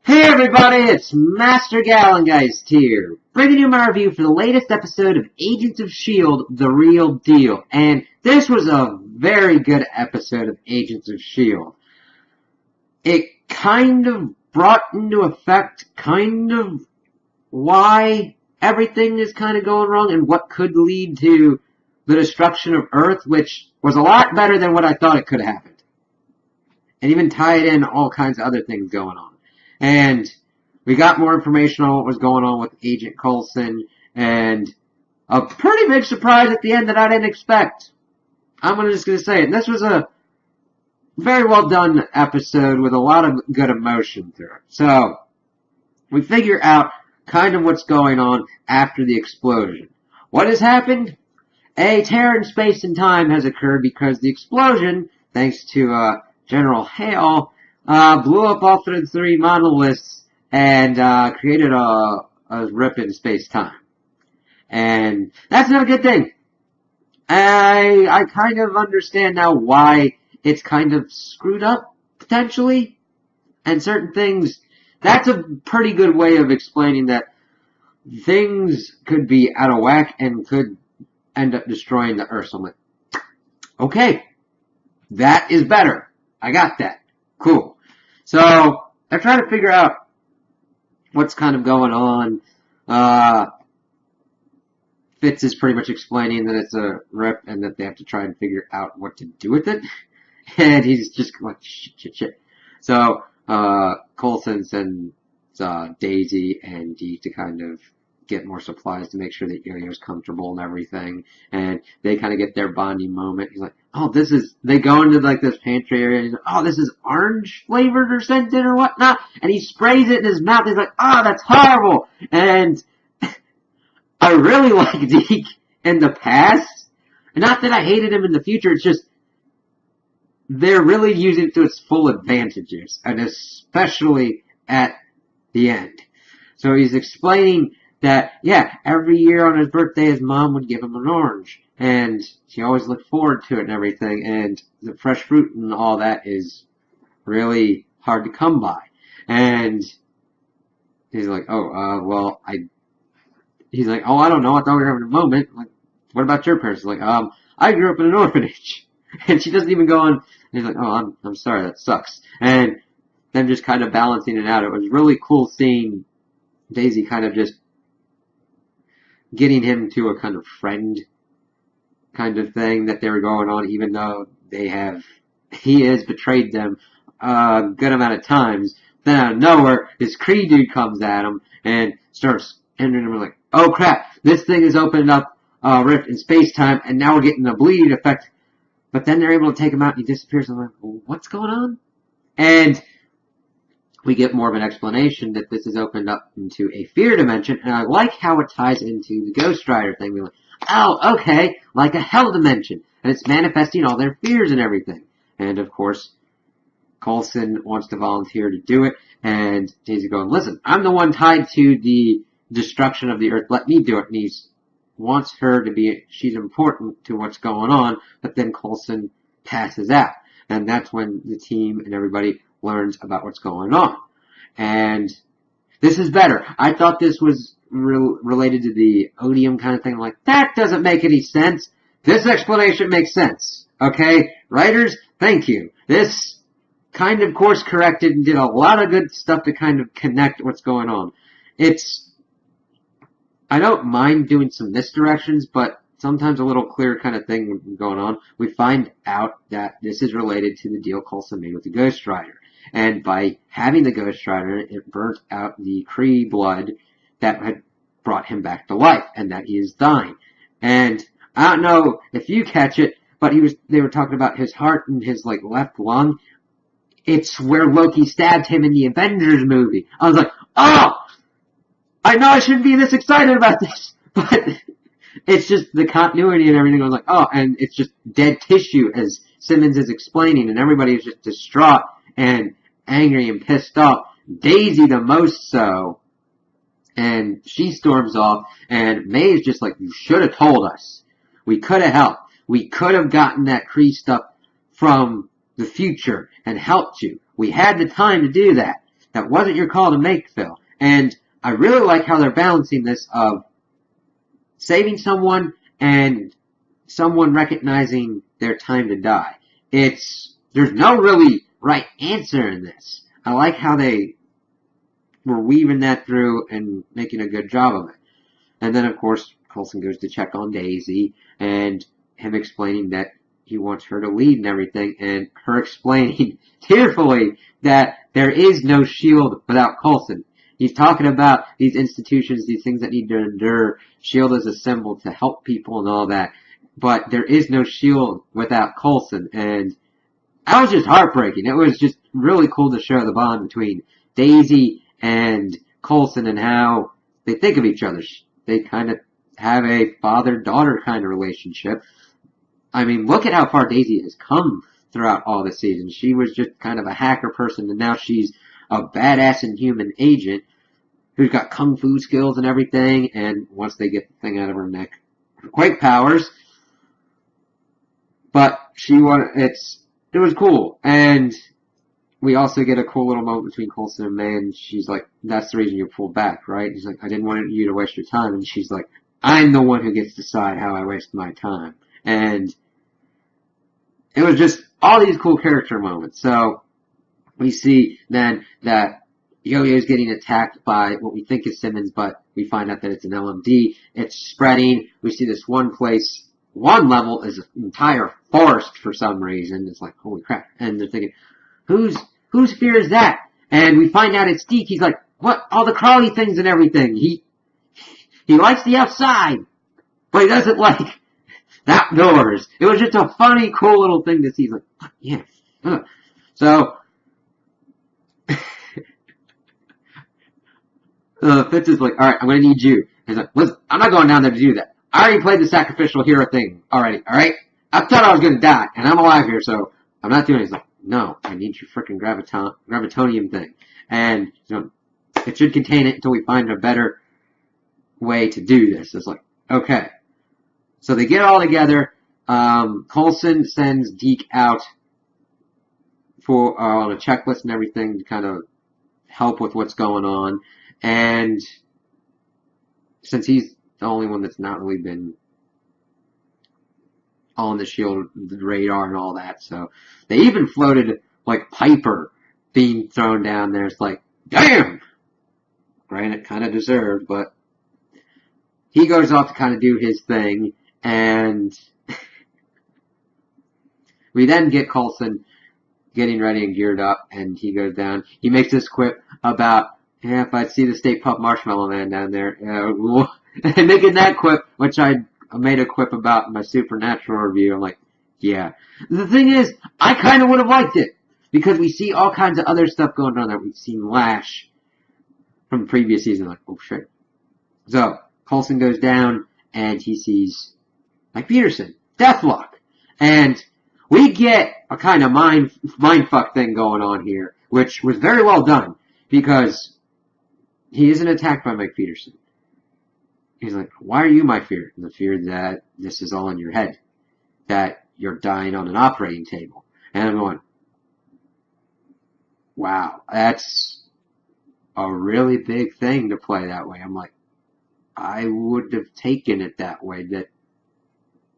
Hey everybody, it's Master Gallengeist here, bringing you my review for the latest episode of Agents of S.H.I.E.L.D. The Real Deal. And this was a very good episode of Agents of S.H.I.E.L.D. It kind of brought into effect kind of why everything is kind of going wrong and what could lead to the destruction of Earth, which was a lot better than what I thought it could have happened. And even tied in all kinds of other things going on. And we got more information on what was going on with Agent Coulson, and a pretty big surprise at the end that I didn't expect. I'm just going to say it. And this was a very well done episode with a lot of good emotion through it. So, we figure out kind of what's going on after the explosion. What has happened? A tear in space and time has occurred because the explosion, thanks to General Hale, blew up all three monoliths and created a rip in space-time. And that's not a good thing. I kind of understand now why it's kind of screwed up, potentially. And certain things, that's a pretty good way of explaining that things could be out of whack and could end up destroying the Earth. So I'm like, okay, that is better. I got that. Cool. So, they're trying to figure out what's kind of going on. Fitz is pretty much explaining that it's a rip and that they have to try and figure out what to do with it. And he's just like, shit. So, Coulson sends Daisy and Dee to kind of get more supplies to make sure that Yo-Yo's comfortable and everything. And they kind of get their bonding moment. He's like, they go into like this pantry area and he's like, this is orange flavored or scented or whatnot. And he sprays it in his mouth. He's like, that's horrible. And I really like Deke in the past. And not that I hated him in the future. It's just, they're really using it to its full advantages. And especially at the end. So he's explaining that, every year on his birthday, his mom would give him an orange. And she always looked forward to it and everything. And the fresh fruit and all that is really hard to come by. And he's like, he's like, I don't know. I thought we were having a moment. Like, what about your parents? Like, I grew up in an orphanage. And she doesn't even go on. And he's like, I'm sorry, that sucks. And them just kind of balancing it out. It was really cool seeing Daisy kind of just getting him to a kind of friend kind of thing that they were going on, even though he has betrayed them a good amount of times. Then out of nowhere, this Kree dude comes at him and starts entering him like, oh crap, this thing has opened up a rift in space-time and now we're getting a bleed effect. But then they're able to take him out and he disappears. I'm like, what's going on? And we get more of an explanation that this is opened up into a fear dimension, and I like how it ties into the Ghost Rider thing. We're like, okay, like a hell dimension, and it's manifesting all their fears and everything. And of course, Coulson wants to volunteer to do it, and Daisy going, listen, I'm the one tied to the destruction of the Earth, let me do it. And he wants her to be, she's important to what's going on, but then Coulson passes out. And that's when the team and everybody learns about what's going on. And this is better. I thought this was related to the odium kind of thing. I'm like, that doesn't make any sense. This explanation makes sense. Okay? Writers, thank you. This kind of course corrected and did a lot of good stuff to kind of connect what's going on. I don't mind doing some misdirections, but sometimes a little clearer kind of thing going on. We find out that this is related to the deal Coulson made with the Ghost Rider. And by having the Ghost Rider, it burnt out the Kree blood that had brought him back to life, and that he is dying. And I don't know if you catch it, but they were talking about his heart and his left lung. It's where Loki stabbed him in the Avengers movie. I was like, I know I shouldn't be this excited about this, but it's just the continuity and everything. I was like, and it's just dead tissue, as Simmons is explaining, and everybody is just distraught and angry and pissed off. Daisy the most so. And she storms off, and May is just like, you should have told us. We could have helped. We could have gotten that Kree stuff from the future and helped you. We had the time to do that. that wasn't your call to make, Phil. And I really like how they're balancing this of saving someone and someone recognizing their time to die. There's no really right answer in this. I like how they were weaving that through and making a good job of it. And then, of course, Coulson goes to check on Daisy, and him explaining that he wants her to lead and everything, and her explaining tearfully that there is no S.H.I.E.L.D. without Coulson. He's talking about these institutions, these things that need to endure. S.H.I.E.L.D. is assembled to help people and all that. But there is no S.H.I.E.L.D. without Coulson. And that was just heartbreaking. It was just really cool to show the bond between Daisy and Coulson and how they think of each other. They kind of have a father-daughter kind of relationship. I mean, look at how far Daisy has come throughout all the seasons. She was just kind of a hacker person, and now she's a badass Inhuman agent who's got kung fu skills and everything, and once they get the thing out of her neck, quake powers. But it was cool, and we also get a cool little moment between Coulson and May, and she's like, that's the reason you pulled back, right? He's like, I didn't want you to waste your time, and she's like, I'm the one who gets to decide how I waste my time. And it was just all these cool character moments. So we see then that Yo-Yo is getting attacked by what we think is Simmons, but we find out that it's an LMD. It's spreading. We see this one level is an entire forest for some reason. It's like, holy crap. And they're thinking, whose fear is that? And we find out it's Deke. He's like, what? All the crawly things and everything. He likes the outside, but he doesn't like outdoors. It was just a funny, cool little thing to see. He's like, yeah. So, Fitz is like, alright, I'm gonna need you. He's like, listen, I'm not going down there to do that. I already played the sacrificial hero thing already, alright? I thought I was gonna die, and I'm alive here, so I'm not doing it. He's like, no, I need your freaking gravitonium thing. And, it should contain it until we find a better way to do this. It's like, okay. So they get all together. Coulson sends Deke out on a checklist and everything to kind of help with what's going on. And since he's the only one that's not really been on the S.H.I.E.L.D. radar and all that, so they even floated like Piper being thrown down there. It's like, damn! Granted, kind of deserved, but he goes off to kind of do his thing, and we then get Coulson getting ready and geared up, and he goes down. He makes this quip about, yeah, if I see the Stay Puft Marshmallow Man down there, and making that quip, which I made a quip about in my Supernatural review. I'm like, yeah. The thing is, I kind of would have liked it, because we see all kinds of other stuff going on there. We've seen Lash from the previous season, like, oh shit. So, Coulson goes down, and he sees Mike Peterson, Deathlock, and we get a kind of mindfuck thing going on here, which was very well done, because he isn't attacked by Mike Peterson. He's like, why are you my fear? The fear that this is all in your head, that you're dying on an operating table. And I'm going, wow, that's a really big thing to play that way. I'm like, I would have taken it that way, that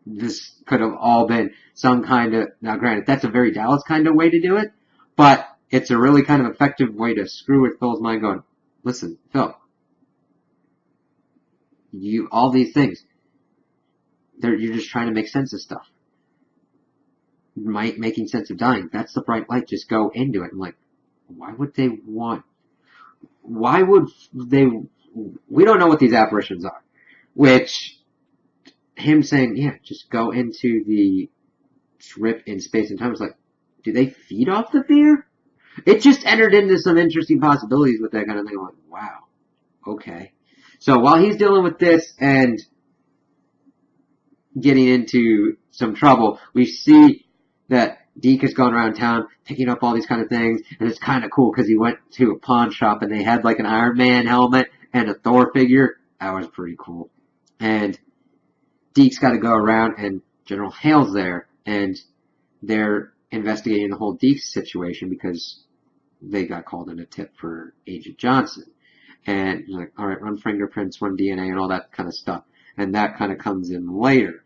this could have all been some kind of, now granted, that's a very Dallas kind of way to do it, but it's a really kind of effective way to screw with Phil's mind going, listen, Phil, all these things, you're just trying to make sense of stuff. Making sense of dying, that's the bright light, just go into it. I'm like, we don't know what these apparitions are. Which, him saying, yeah, just go into the trip in space and time, is like, do they feed off the fear? It just entered into some interesting possibilities with that kind of thing. I'm like, wow, okay. So while he's dealing with this and getting into some trouble, we see that Deke has gone around town picking up all these kind of things, and it's kind of cool because he went to a pawn shop and they had like an Iron Man helmet and a Thor figure. That was pretty cool. And Deke's got to go around, and General Hale's there, and they're investigating the whole Deke situation because they got called in a tip for Agent Johnson. And he's like, alright, run fingerprints, run DNA, and all that kind of stuff. And that kind of comes in later.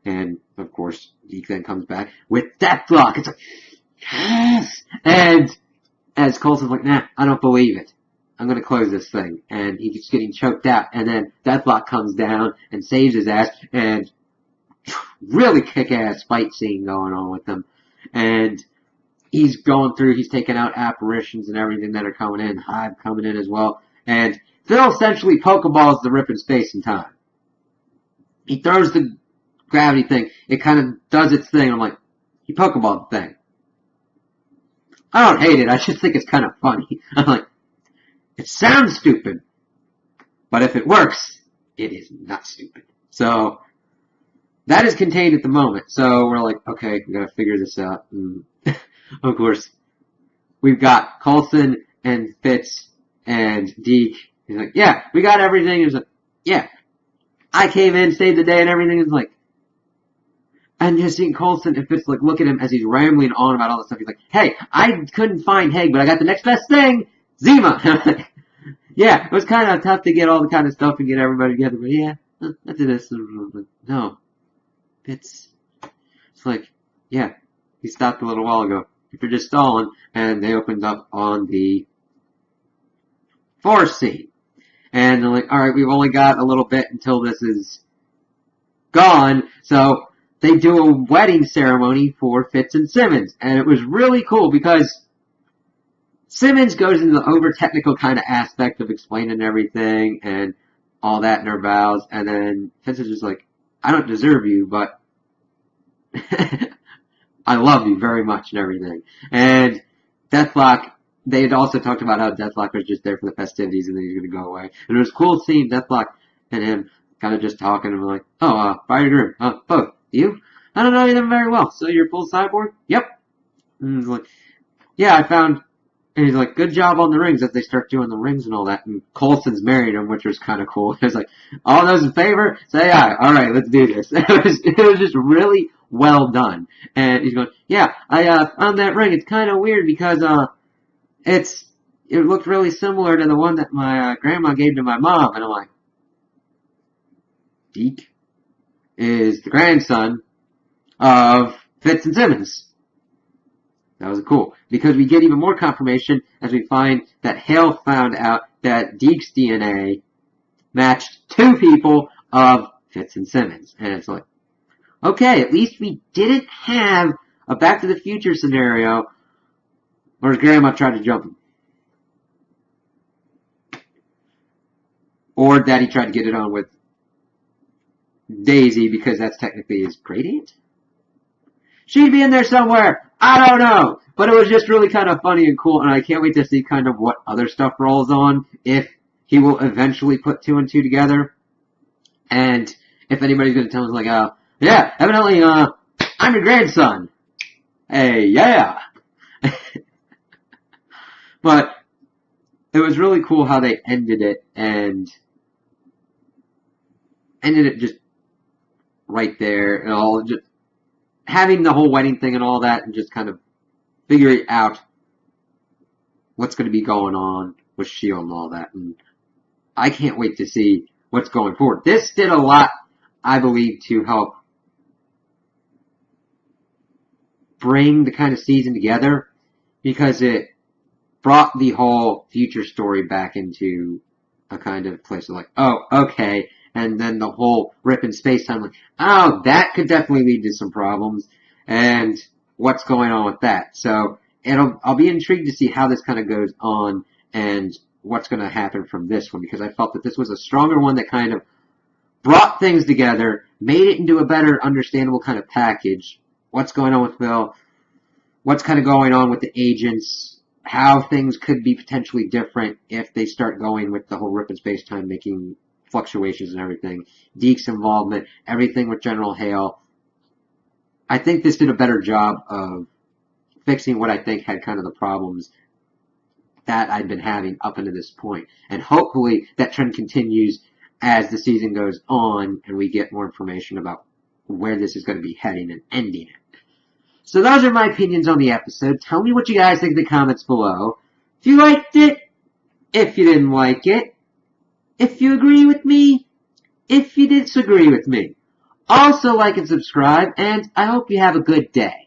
And, of course, he then comes back with Deathlock. It's like, yes! And as Coulson's like, nah, I don't believe it. I'm gonna close this thing. And he keeps getting choked out. And then Deathlock comes down and saves his ass. And really kick-ass fight scene going on with him. And he's going through, he's taking out apparitions and everything that are coming in. Hive coming in as well. And Phil essentially Pokeballs the Rip in space and time. He throws the gravity thing. It kind of does its thing. I'm like, he Pokeballed the thing. I don't hate it. I just think it's kind of funny. I'm like, it sounds stupid. But if it works, it is not stupid. So, that is contained at the moment. So, we're like, okay, we gotta figure this out. And of course, we've got Coulson and Fitz and Deke. He's like, yeah, we got everything. He's like, yeah. I came in, saved the day and everything. It's like, and just seeing Coulson and Fitz like look at him as he's rambling on about all this stuff. He's like, hey, I couldn't find Haig, but I got the next best thing, Zima. Yeah, it was kind of tough to get all the kind of stuff and get everybody together, but yeah, I did this. No, Fitz. It's like, yeah, he stopped a little while ago. If you're just stalling, and they opened up on the forest scene. And they're like, alright, we've only got a little bit until this is gone, so they do a wedding ceremony for Fitz and Simmons. And it was really cool because Simmons goes into the over-technical kind of aspect of explaining everything and all that in her vows, and then Fitz is just like, I don't deserve you, but I love you very much and everything. And Deathlock, they had also talked about how Deathlock was just there for the festivities and then he's going to go away. And it was cool seeing Deathlock and him kind of just talking and like, oh, Fire Grim, oh, you? I don't know them very well. So you're full cyborg? Yep. And he's like, yeah, I found, and he's like, good job on the rings as they start doing the rings and all that. And Coulson's married him, which was kind of cool. It was like, all those in favor? Say aye. Alright, let's do this. It was just really well done. And he's going, yeah, I found that ring. It's kind of weird because, it looked really similar to the one that my grandma gave to my mom. And I'm like, Deke is the grandson of Fitz and Simmons. That was cool. Because we get even more confirmation as we find that Hale found out that Deke's DNA matched two people of Fitz and Simmons. And it's like, okay, at least we didn't have a Back to the Future scenario where his grandma tried to jump him. Or that he tried to get it on with Daisy because that's technically his great-aunt? She'd be in there somewhere. I don't know. But it was just really kind of funny and cool, and I can't wait to see kind of what other stuff rolls on, if he will eventually put two and two together. And if anybody's going to tell us, like, yeah, evidently, I'm your grandson. Hey, yeah. But it was really cool how they ended it, and ended it just right there, and all, just having the whole wedding thing and all that, and just kind of figuring out what's going to be going on with S.H.I.E.L.D. and all that. And I can't wait to see what's going forward. This did a lot, I believe, to help bring the kind of season together, because it brought the whole future story back into a kind of place of like, oh, okay, and then the whole Rip in space time, like, oh, that could definitely lead to some problems, and what's going on with that. So I'll be intrigued to see how this kind of goes on and what's going to happen from this one, because I felt that this was a stronger one that kind of brought things together, made it into a better, understandable kind of package. What's going on with Phil? What's kind of going on with the agents? How things could be potentially different if they start going with the whole Rip in space time, making fluctuations and everything. Deke's involvement, everything with General Hale. I think this did a better job of fixing what I think had kind of the problems that I'd been having up until this point. And hopefully that trend continues as the season goes on and we get more information about where this is going to be heading and ending it. So those are my opinions on the episode. Tell me what you guys think in the comments below. If you liked it, if you didn't like it, if you agree with me, if you disagree with me. Also like and subscribe, and I hope you have a good day.